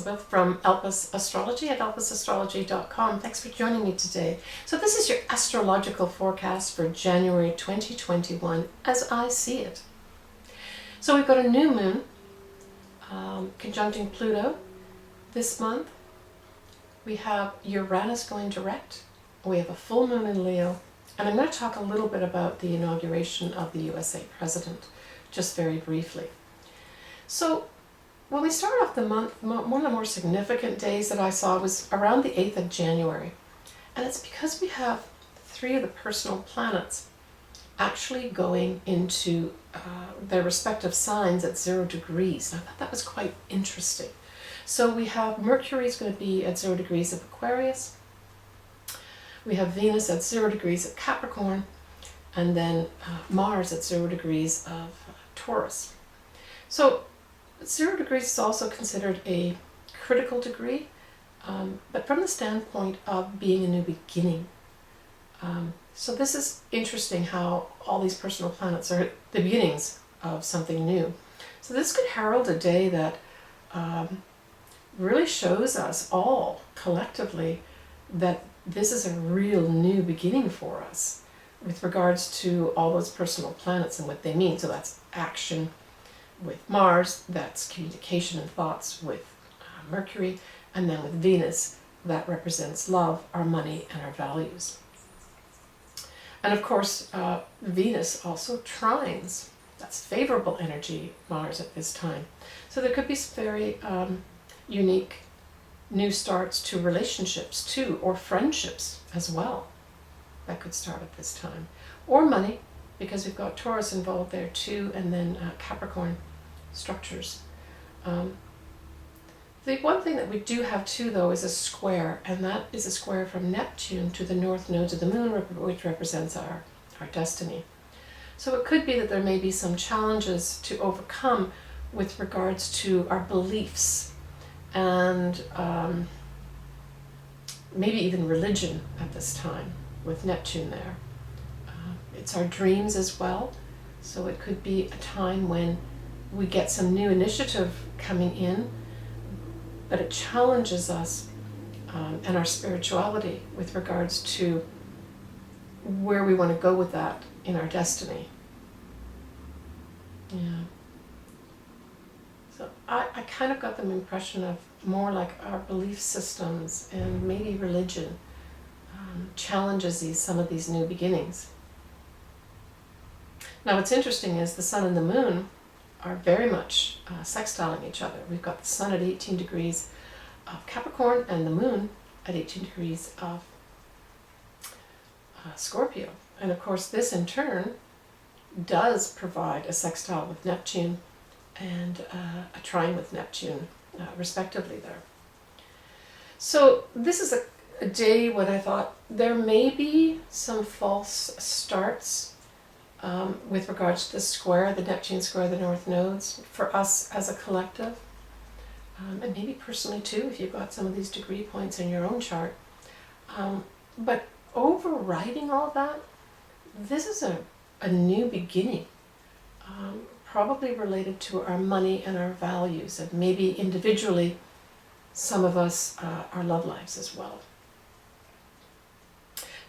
Elizabeth from Elpis Astrology at elpisastrology.com. Thanks for joining me today. So this is your astrological forecast for January 2021 as I see it. So we've got a new moon conjuncting Pluto this month. We have Uranus going direct. We have a full moon in Leo. And I'm going to talk a little bit about the inauguration of the USA president, just very briefly. So when we start off the month, one of the more significant days that I saw was around the 8th of January. And it's because we have 3 of the personal planets actually going into their respective signs at 0 degrees. And I thought that was quite interesting. So we have Mercury is going to be at 0 degrees of Aquarius. We have Venus at 0 degrees of Capricorn. And then Mars at 0 degrees of Taurus. So 0 degrees is also considered a critical degree, but from the standpoint of being a new beginning. So this is interesting how all these personal planets are the beginnings of something new. So this could herald a day that really shows us all collectively that this is a real new beginning for us with regards to all those personal planets and what they mean. So that's action with Mars, that's communication and thoughts with Mercury, and then with Venus, that represents love, our money, and our values. And of course, Venus also trines. That's favorable energy, Mars, at this time. So there could be some very unique new starts to relationships too, or friendships as well, that could start at this time. Or money, because we've got Taurus involved there too, and then Capricorn structures. The one thing that we do have too, though, is a square, and that is a square from Neptune to the north nodes of the moon, which represents our destiny. So it could be that there may be some challenges to overcome with regards to our beliefs and maybe even religion at this time with Neptune there. It's our dreams as well, so it could be a time when we get some new initiative coming in, but it challenges us and our spirituality with regards to where we want to go with that in our destiny. Yeah. So I kind of got the impression of more like our belief systems and maybe religion challenges some of these new beginnings. Now what's interesting is the sun and the moon are very much sextiling each other. We've got the sun at 18 degrees of Capricorn and the moon at 18 degrees of Scorpio. And of course this in turn does provide a sextile with Neptune and a trine with Neptune respectively there. So this is a day when I thought there may be some false starts with regards to the square, the Neptune square, the north nodes, for us as a collective, and maybe personally too, if you've got some of these degree points in your own chart. But overriding all that, this is a new beginning, probably related to our money and our values, and maybe individually, some of us, our love lives as well.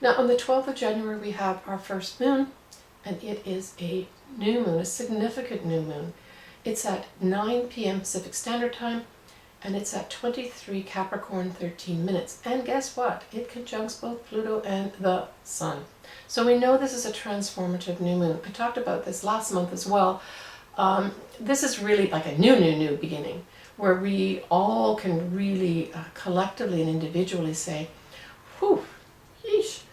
Now on the 12th of January we have our first moon, and it is a new moon, a significant new moon. It's at 9 p.m. Pacific Standard Time, and it's at 23 Capricorn 13 minutes. And guess what? It conjuncts both Pluto and the Sun. So we know this is a transformative new moon. I talked about this last month as well. This is really like a new beginning, where we all can really collectively and individually say, whew, yeesh.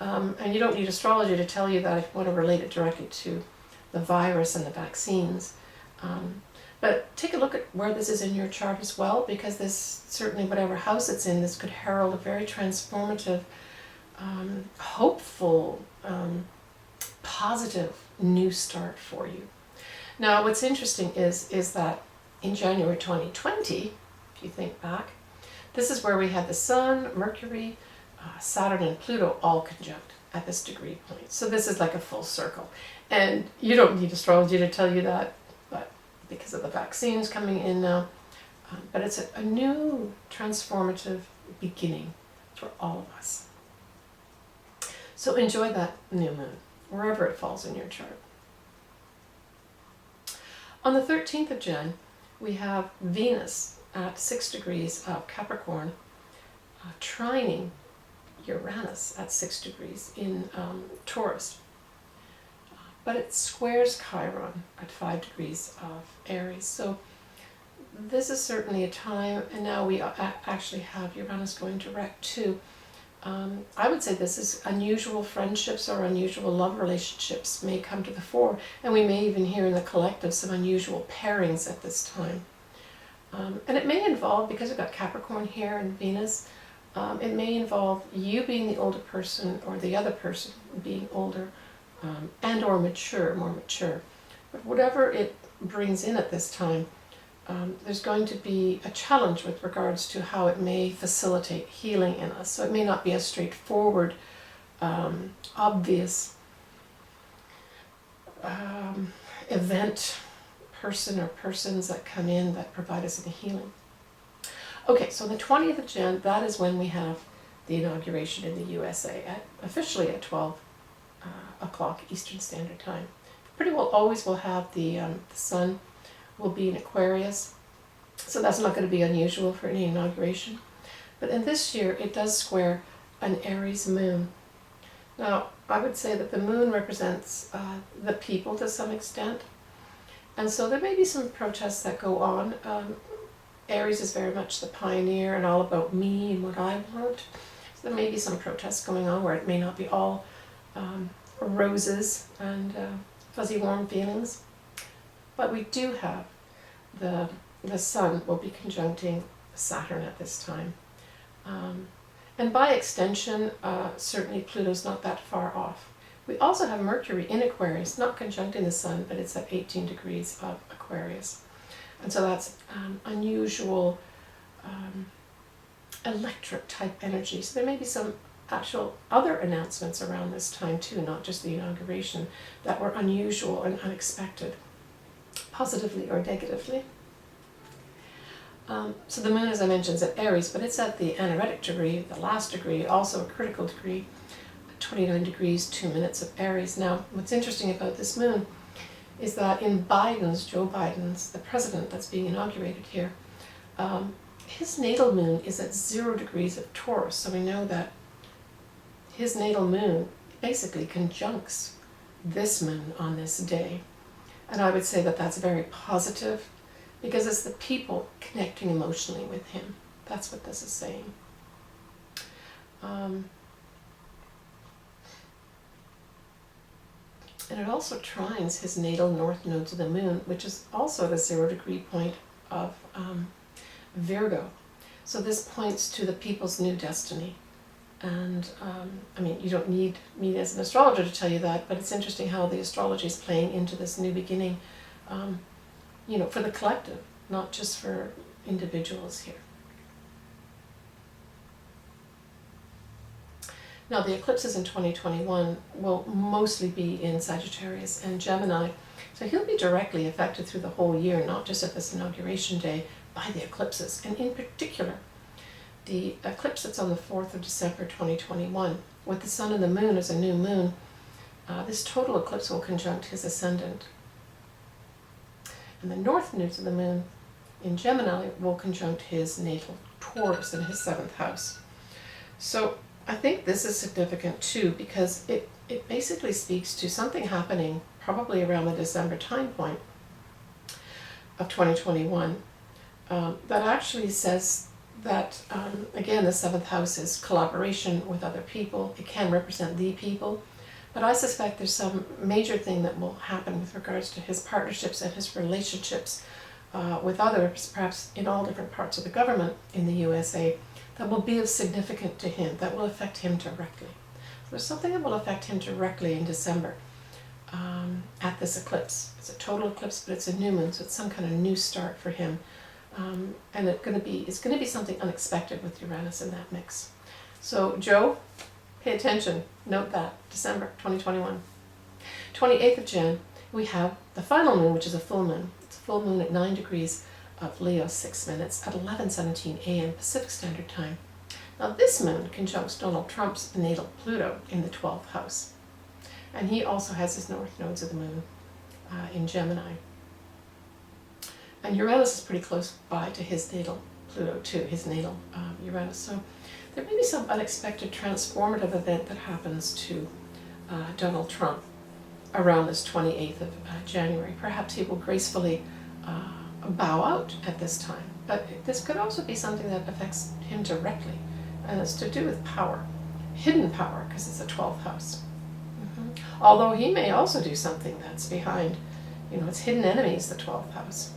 And you don't need astrology to tell you that if you want to relate it directly to the virus and the vaccines. But take a look at where this is in your chart as well, because this, certainly whatever house it's in, this could herald a very transformative, hopeful, positive new start for you. Now what's interesting is that in January 2020, if you think back, this is where we had the Sun, Mercury, Saturn and Pluto all conjunct at this degree point. So this is like a full circle. And you don't need astrology to tell you that, but because of the vaccines coming in now, But it's a new transformative beginning for all of us. So enjoy that new moon, wherever it falls in your chart. On the 13th of Jan, we have Venus at 6 degrees of Capricorn, trining Uranus at 6 degrees in Taurus. But it squares Chiron at 5 degrees of Aries. So this is certainly a time, and now we actually have Uranus going direct too. I would say this is unusual friendships or unusual love relationships may come to the fore, and we may even hear in the collective some unusual pairings at this time. And it may involve, because we've got Capricorn here and Venus, it may involve you being the older person or the other person being older and or mature, more mature. But whatever it brings in at this time, there's going to be a challenge with regards to how it may facilitate healing in us. So it may not be a straightforward, obvious event, person or persons that come in that provide us with healing. Okay, so the 20th of Jan, that is when we have the inauguration in the USA, officially at 12 o'clock Eastern Standard Time. Pretty well always will have the sun will be in Aquarius, so that's not going to be unusual for any inauguration. But in this year, it does square an Aries moon. Now, I would say that the moon represents the people to some extent, and so there may be some protests that go on. Aries is very much the pioneer and all about me and what I want. So there may be some protests going on where it may not be all roses and fuzzy warm feelings. But we do have the sun will be conjuncting Saturn at this time. And by extension, certainly Pluto's not that far off. We also have Mercury in Aquarius, not conjuncting the sun, but it's at 18 degrees of Aquarius. And so that's unusual electric type energy. So there may be some actual other announcements around this time too, not just the inauguration, that were unusual and unexpected, positively or negatively. So the moon, as I mentioned, is at Aries, but it's at the anaretic degree, the last degree, also a critical degree, 29 degrees, 2 minutes of Aries. Now, what's interesting about this moon is that in Joe Biden's, the president that's being inaugurated here, his natal moon is at 0 degrees of Taurus. So we know that his natal moon basically conjuncts this moon on this day. And I would say that that's very positive because it's the people connecting emotionally with him. That's what this is saying. And it also trines his natal north node to the moon, which is also the 0 degree point of Virgo. So this points to the people's new destiny. And I mean, you don't need me as an astrologer to tell you that, but it's interesting how the astrology is playing into this new beginning, you know, for the collective, not just for individuals here. Now, the eclipses in 2021 will mostly be in Sagittarius and Gemini, so he'll be directly affected through the whole year, not just at this inauguration day, by the eclipses, and in particular, the eclipse that's on the 4th of December 2021, with the sun and the moon as a new moon, this total eclipse will conjunct his ascendant. And the north node of the moon in Gemini will conjunct his natal Taurus in his 7th house. So I think this is significant too, because it basically speaks to something happening probably around the December time point of 2021 that actually says that, again, the 7th house is collaboration with other people. It can represent the people, but I suspect there's some major thing that will happen with regards to his partnerships and his relationships with others, perhaps in all different parts of the government in the USA, that will be of significance to him, that will affect him directly. So there's something that will affect him directly in December at this eclipse. It's a total eclipse, but it's a new moon, so it's some kind of new start for him. And it's going to be something unexpected with Uranus in that mix. So Joe, pay attention. Note that, December 2021. 28th of Jan, we have the final moon, which is a full moon. It's a full moon at 9 degrees of Leo 6 minutes at 11:17 a.m. Pacific Standard Time. Now this moon conjuncts Donald Trump's natal Pluto in the 12th house. And he also has his north nodes of the moon in Gemini. And Uranus is pretty close by to his natal Pluto too, his natal Uranus. So there may be some unexpected transformative event that happens to Donald Trump around this 28th of January. Perhaps he will gracefully bow out at this time. But this could also be something that affects him directly. And it's to do with power, hidden power, because it's a 12th house. Although he may also do something that's behind, it's hidden enemies, the 12th house.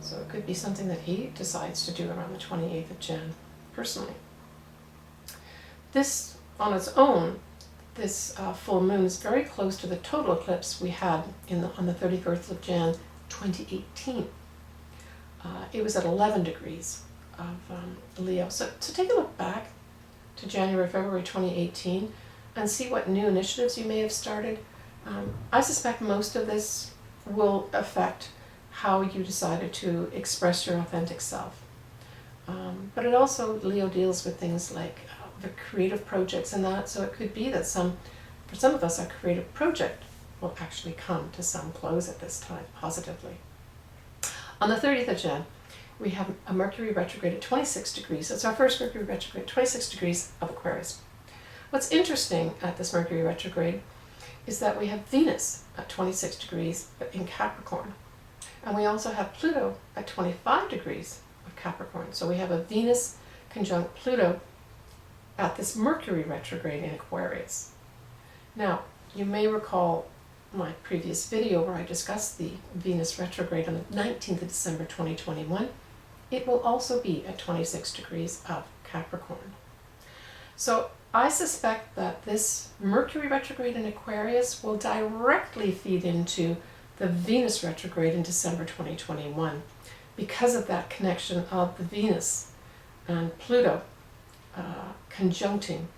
So it could be something that he decides to do around the 28th of Jan, personally. This, on its own, this full moon is very close to the total eclipse we had on the 31st of Jan, 2018. It was at 11 degrees of Leo. So to take a look back to January, February 2018 and see what new initiatives you may have started. I suspect most of this will affect how you decided to express your authentic self. But it also, Leo deals with things like the creative projects and that, so it could be that for some of us, our creative project will actually come to some close at this time, positively. On the 30th of Jan, we have a Mercury retrograde at 26 degrees. It's our first Mercury retrograde, 26 degrees of Aquarius. What's interesting at this Mercury retrograde is that we have Venus at 26 degrees in Capricorn. And we also have Pluto at 25 degrees of Capricorn. So we have a Venus conjunct Pluto at this Mercury retrograde in Aquarius. Now, you may recall my previous video where I discussed the Venus retrograde on the 19th of December 2021. It will also be at 26 degrees of Capricorn. So I suspect that this Mercury retrograde in Aquarius will directly feed into the Venus retrograde in December 2021 because of that connection of the Venus and Pluto conjuncting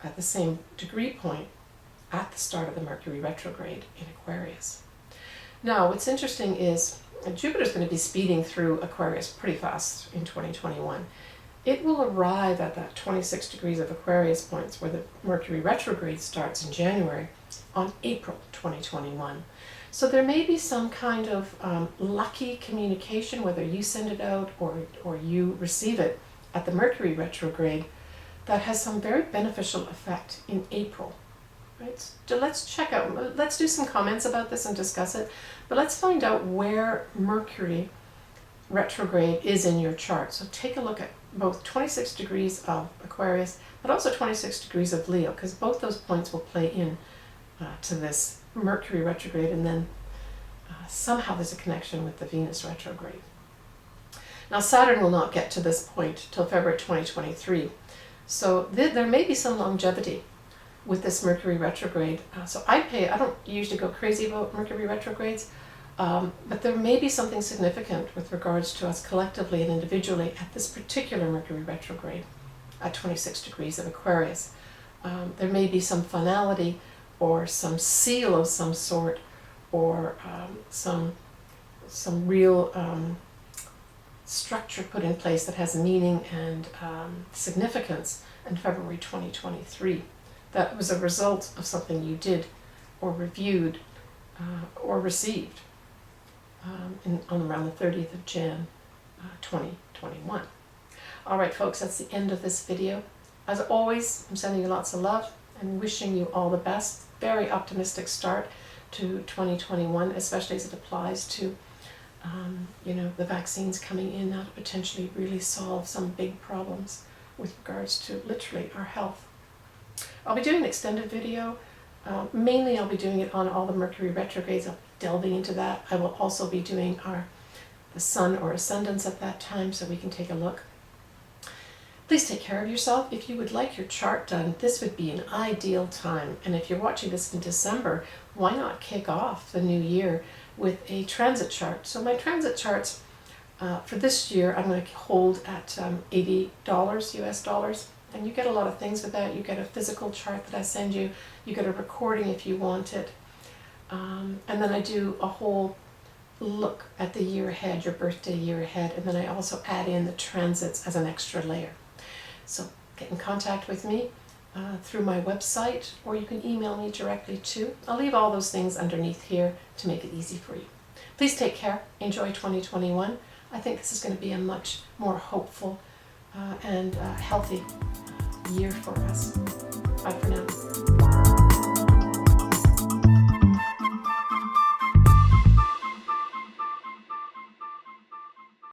at the same degree point at the start of the Mercury retrograde in Aquarius. Now, what's interesting is Jupiter's going to be speeding through Aquarius pretty fast in 2021. It will arrive at that 26 degrees of Aquarius points where the Mercury retrograde starts in January on April 2021. So there may be some kind of lucky communication, whether you send it out or you receive it at the Mercury retrograde, that has some very beneficial effect in April. Right? So let's do some comments about this and discuss it, but let's find out where Mercury retrograde is in your chart. So take a look at both 26 degrees of Aquarius, but also 26 degrees of Leo, because both those points will play in to this Mercury retrograde, and then somehow there's a connection with the Venus retrograde. Now Saturn will not get to this point till February 2023, so there may be some longevity with this Mercury retrograde. So I don't usually go crazy about Mercury retrogrades, but there may be something significant with regards to us collectively and individually at this particular Mercury retrograde at 26 degrees of Aquarius. There may be some finality or some seal of some sort, or some real structure put in place that has meaning and significance in February 2023. That was a result of something you did or reviewed or received on around the 30th of Jan 2021. All right, folks, that's the end of this video. As always, I'm sending you lots of love and wishing you all the best. Very optimistic start to 2021, especially as it applies to the vaccines coming in now to potentially really solve some big problems with regards to literally our health. I'll be doing an extended video. Mainly I'll be doing it on all the Mercury retrogrades. I'll be delving into that. I will also be doing the Sun or Ascendants at that time, so we can take a look. Please take care of yourself. If you would like your chart done, this would be an ideal time. And if you're watching this in December, why not kick off the new year with a transit chart? So my transit charts for this year, I'm going to hold at $80 US dollars. And you get a lot of things with that. You get a physical chart that I send you. You get a recording if you want it. And then I do a whole look at the year ahead, your birthday year ahead, and then I also add in the transits as an extra layer. So get in contact with me through my website, or you can email me directly too. I'll leave all those things underneath here to make it easy for you. Please take care. Enjoy 2021. I think this is going to be a much more hopeful and healthy year for us. Bye for now.